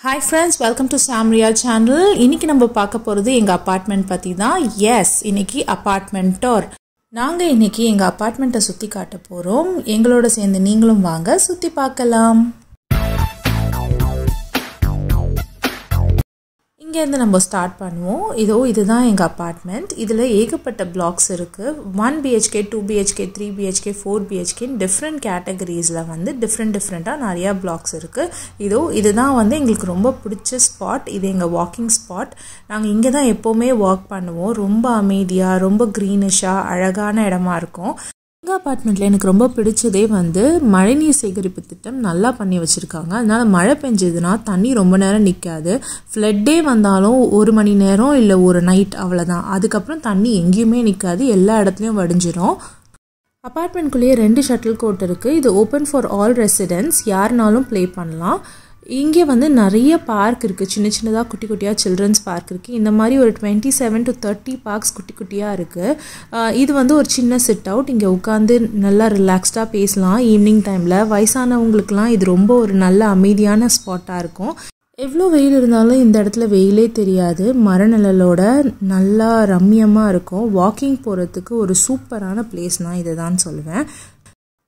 Hi friends, welcome to Samria channel. இன்னைக்கு நம்ம பார்க்க போறது எங்க அபார்ட்மெண்ட் பத்தி தான். Yes, இன்னைக்கு அபார்ட்மெண்ட் டூர். நாங்க இன்னைக்கு எங்க அபார்ட்மெண்ட்டை சுத்தி காட்ட போறோம். எங்களோட சேர்ந்து நீங்களும் வாங்க சுத்தி பார்க்கலாம். இங்க இருந்து நம்ம ஸ்டார்ட் பண்ணுவோம். இதுதான் எங்க அபார்ட்மெண்ட். இதுல ஏகப்பட்ட blocks இருக்கு. 1 BHK, 2 BHK, 3 BHK, 4 BHK different கேட்டகரிஸ்ல வந்து டிஃபரண்டா நிறைய blocks இருக்கு. இதுதான் வந்து எங்களுக்கு ரொம்ப பிடிச்ச ஸ்பாட். இது எங்க வாக்கிங் ஸ்பாட். நாங்க இங்க தான் எப்பவுமே வாக் பண்ணுவோம். ரொம்ப அமைதியா, ரொம்ப கிரீனிஷா, அழகான இடமா இருக்கும். எங்கள் அப்பார்ட்மெண்ட்டில் எனக்கு ரொம்ப பிடிச்சதே வந்து மழைநீர் சேகரிப்பு திட்டம் நல்லா பண்ணி வச்சுருக்காங்க. அதனால் மழை பெஞ்சதுன்னா தண்ணி ரொம்ப நேரம் நிற்காது. ஃப்ளட்டே வந்தாலும் 1 மணி நேரம் இல்லை ஒரு நைட் அவ்வளோதான். அதுக்கப்புறம் தண்ணி எங்கேயுமே நிற்காது, எல்லா இடத்துலையும் வடிஞ்சிரும். அப்பார்ட்மெண்ட்குள்ளேயே 2 ஷட்டில் கோர்ட் இருக்குது. இது ஓப்பன் ஃபார் ஆல் ரெசிடென்ட்ஸ், யாருனாலும் ப்ளே பண்ணலாம். இங்கே வந்து நிறைய பார்க் இருக்குது. சின்னதாக குட்டியாக சில்ட்ரன்ஸ் பார்க் இருக்குது. இந்த மாதிரி ஒரு 27 to 30 பார்க்ஸ் குட்டியாக இருக்குது. இது வந்து ஒரு சின்ன சிட் அவுட். இங்கே உட்காந்து நல்லா ரிலாக்ஸ்டாக பேசலாம். ஈவினிங் டைமில் வயசானவங்களுக்குலாம் இது ரொம்ப ஒரு நல்ல அமைதியான ஸ்பாட்டாக இருக்கும். எவ்வளோ வெயில் இருந்தாலும் இந்த இடத்துல வெயிலே தெரியாது. மரநிழலோட நல்லா ரம்மியமாக இருக்கும். வாக்கிங் போகிறதுக்கு ஒரு சூப்பரான பிளேஸ் நான் இதை தான் சொல்லுவேன்.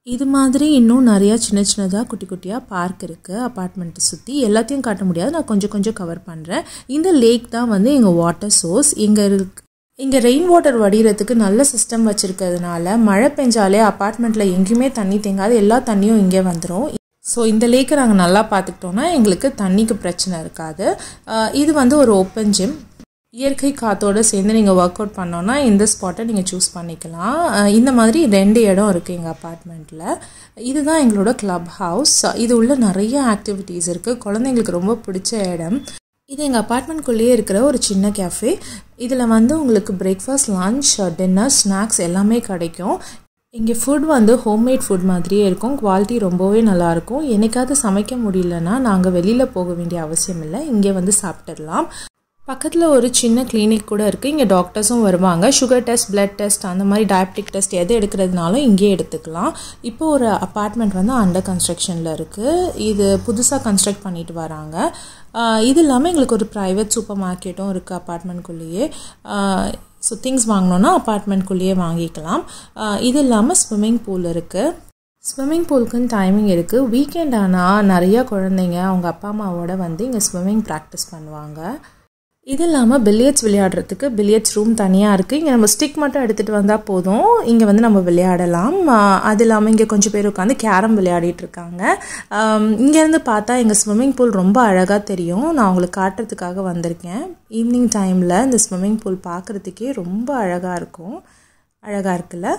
இது மாதிரி இன்னும் நிறையா சின்னதாக குட்டியாக பார்க் இருக்குது அப்பார்ட்மெண்ட்டை சுற்றி. எல்லாத்தையும் காட்ட முடியாது, நான் கொஞ்சம் கவர் பண்ணுறேன். இந்த லேக் தான் வந்து எங்கள் வாட்டர் சோர்ஸ். இங்கே ரெயின் வாட்டர் வடிகிறதுக்கு நல்ல சிஸ்டம் வச்சுருக்கிறதுனால மழை பெஞ்சாலே அப்பார்ட்மெண்ட்டில் எங்கேயுமே தண்ணி தேங்காது, எல்லா தண்ணியும் இங்கே வந்துடும். ஸோ இந்த லேக்கை நாங்கள் நல்லா பார்த்துக்கிட்டோன்னா எங்களுக்கு தண்ணிக்கு பிரச்சனை இருக்காது. இது வந்து ஒரு ஓப்பன் ஜிம். இயற்கை காற்றோடு சேர்ந்து நீங்கள் ஒர்க் அவுட் பண்ணோன்னா இந்த ஸ்பாட்டை நீங்கள் சூஸ் பண்ணிக்கலாம். இந்த மாதிரி 2 இடம் இருக்குது எங்கள் அப்பார்ட்மெண்ட்டில். இதுதான் எங்களோட கிளப் ஹவுஸ். இது உள்ள நிறைய ஆக்டிவிட்டீஸ் இருக்குது. குழந்தைங்களுக்கு ரொம்ப பிடிச்ச இடம். இது எங்கள் அப்பார்ட்மெண்ட்குள்ளேயே இருக்கிற ஒரு சின்ன கேஃபே. இதில் வந்து உங்களுக்கு பிரேக்ஃபாஸ்ட், லன்ச், டின்னர், ஸ்நாக்ஸ் எல்லாமே கிடைக்கும். இங்கே ஃபுட் வந்து ஹோம்மேட் ஃபுட் மாதிரியே இருக்கும். குவாலிட்டி ரொம்பவே நல்லாயிருக்கும். என்னைக்காவது சமைக்க முடியலன்னா நாங்கள் வெளியில் போக வேண்டிய அவசியம் இல்லை, இங்கே வந்து சாப்பிட்டுடலாம். பக்கத்தில் ஒரு சின்ன கிளினிக் கூட இருக்குது. இங்கே டாக்டர்ஸும் வருவாங்க. சுகர் டெஸ்ட், பிளட் டெஸ்ட், அந்த மாதிரி டயபெட்டிக் டெஸ்ட் எது எடுக்கிறதுனாலும் இங்கே எடுத்துக்கலாம். இப்போ ஒரு அப்பார்ட்மெண்ட் வந்து அண்டர் கன்ஸ்ட்ரக்ஷனில் இருக்குது. இது புதுசாக கன்ஸ்ட்ரக்ட் பண்ணிட்டு வராங்க. இது இல்லாமல் எங்களுக்கு ஒரு ப்ரைவேட் சூப்பர் மார்க்கெட்டும் இருக்குது அப்பார்ட்மெண்ட்குள்ளேயே. ஸோ திங்ஸ் வாங்கினோன்னா அப்பார்ட்மெண்ட்குள்ளேயே வாங்கிக்கலாம். இது இல்லாமல் ஸ்விம்மிங் பூல் இருக்குது. ஸ்விம்மிங் பூலுக்குன்னு டைமிங் இருக்குது. வீக்கெண்ட் ஆனால் நிறையா குழந்தைங்க அவங்க அப்பா அம்மாவோட வந்து இங்கே ஸ்விம்மிங் ப்ராக்டிஸ் பண்ணுவாங்க. இது இல்லாமல் பில்லியர்ட்ஸ் விளையாடுறதுக்கு பில்லியர்ட்ஸ் ரூம் தனியாக இருக்குது. இங்கே நம்ம ஸ்டிக் மட்டும் எடுத்துகிட்டு வந்தால் போதும், இங்கே வந்து நம்ம விளையாடலாம். அது இல்லாமல் இங்கே கொஞ்சம் பேர் உட்காந்து கேரம் விளையாடிட்டு இருக்காங்க. இங்கேருந்து பார்த்தா எங்கள் ஸ்விம்மிங் பூல் ரொம்ப அழகாக தெரியும். நான் உங்களுக்கு காட்டுறதுக்காக வந்திருக்கேன். ஈவினிங் டைமில் இந்த ஸ்விம்மிங் பூல் பார்க்குறதுக்கே ரொம்ப அழகாக இருக்கும். அழகாக இருக்குல்ல.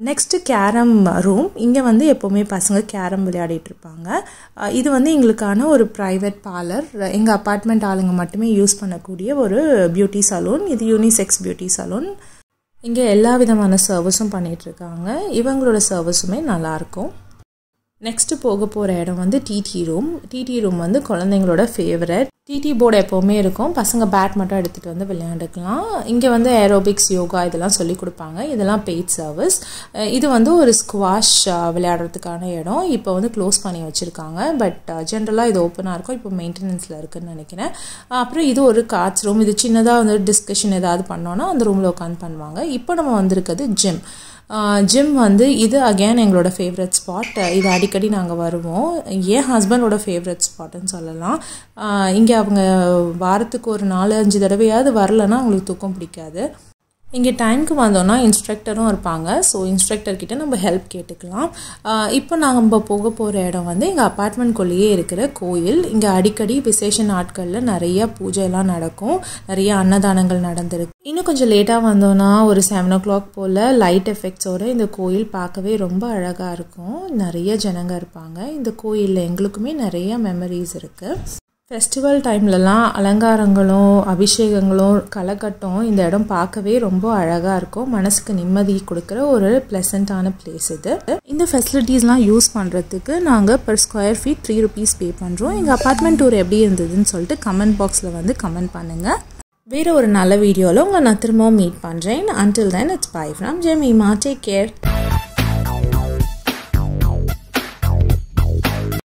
Next carrom room. இங்கே வந்து எப்போவுமே பசங்க கேரம் விளையாடிட்டு இருப்பாங்க. இது வந்து எங்களுக்கான ஒரு ப்ரைவேட் பார்லர். எங்கள் அப்பார்ட்மெண்ட் ஆளுங்க மட்டுமே யூஸ் பண்ணக்கூடிய ஒரு பியூட்டி சலூன். இது யூனிசெக்ஸ் பியூட்டி சலூன். இங்கே எல்லா விதமான சர்வீஸும் பண்ணிகிட்ருக்காங்க. இவங்களோட சர்வீஸுமே நல்லாயிருக்கும். நெக்ஸ்ட்டு போக போகிற இடம் வந்து டிடி ரூம். டிடி ரூம் வந்து குழந்தைங்களோட ஃபேவரட். டிடி போர்டு எப்போவுமே இருக்கும். பசங்க பேட் மட்டும் எடுத்துகிட்டு வந்து விளையாண்டுக்கலாம். இங்கே வந்து ஏரோபிக்ஸ், யோகா இதெல்லாம் சொல்லி கொடுப்பாங்க. இதெல்லாம் பெய்ட் சர்வீஸ். இது வந்து ஒரு ஸ்குவாஷ் விளையாடுறதுக்கான இடம். இப்போ வந்து க்ளோஸ் பண்ணி வச்சுருக்காங்க. பட் ஜென்ரலாக இது ஓப்பனாக இருக்கும். இப்போ மெயின்டெனன்ஸில் இருக்குதுன்னு நினைக்கிறேன். அப்புறம் இது ஒரு கார்ட்ஸ் ரூம். இது சின்னதாக வந்து டிஸ்கஷன் ஏதாவது பண்ணோன்னா அந்த ரூமில் உட்காந்து பண்ணுவாங்க. இப்போ நம்ம வந்திருக்கிறது ஜிம். ஜிம் வந்து இது அகேன் எங்களோட ஃபேவரட் ஸ்பாட். இது அடிக்கடி நாங்கள் வருவோம். என் ஹஸ்பண்டோட ஃபேவரட் ஸ்பாட்டுன்னு சொல்லலாம். இங்கே அவங்க வாரத்துக்கு ஒரு 4-5 தடவையாவது வரலன்னா அவங்களுக்கு தூக்கம் பிடிக்காது. இங்கே டைமுக்கு வந்தோன்னா இன்ஸ்ட்ரக்டரும் இருப்பாங்க. ஸோ இன்ஸ்ட்ரக்டர்கிட்ட நம்ம ஹெல்ப் கேட்டுக்கலாம். இப்போ நம்ம போக போகிற இடம் வந்து எங்கள் அப்பார்ட்மெண்ட்குள்ளேயே இருக்கிற கோயில். இங்கே அடிக்கடி விசேஷ நாட்களில் நிறைய பூஜைலாம் நடக்கும். நிறைய அன்னதானங்கள் நடந்திருக்கு. இன்னும் கொஞ்சம் லேட்டாக வந்தோன்னா ஒரு 7 o'clock போல் லைட் எஃபெக்ட்ஸோடு இந்த கோயில் பார்க்கவே ரொம்ப அழகாக இருக்கும். நிறைய ஜனங்க இருப்பாங்க. இந்த கோயிலில் எங்களுக்குமே நிறைய மெமரிஸ் இருக்குது. ஃபெஸ்டிவல் டைம்லலாம் அலங்காரங்களும் அபிஷேகங்களும் களைகட்டும் இந்த இடம் பார்க்கவே ரொம்ப அழகாக இருக்கும். மனசுக்கு நிம்மதி கொடுக்குற ஒரு ப்ளசண்ட்டான பிளேஸ் இது. இந்த ஃபெசிலிட்டிஸ்லாம் யூஸ் பண்ணுறதுக்கு நாங்கள் per square feet 3 rupees பே பண்ணுறோம். எங்கள் அப்பார்ட்மெண்ட் டூர் எப்படி இருந்ததுன்னு சொல்லிட்டு கமெண்ட் பாக்ஸில் வந்து கமெண்ட் பண்ணுங்கள். வேறு ஒரு நல்ல வீடியோவில் உங்களை நான் திரும்பவும் மீட் பண்ணுறேன். Until then, it's bye from Jemima. Take care.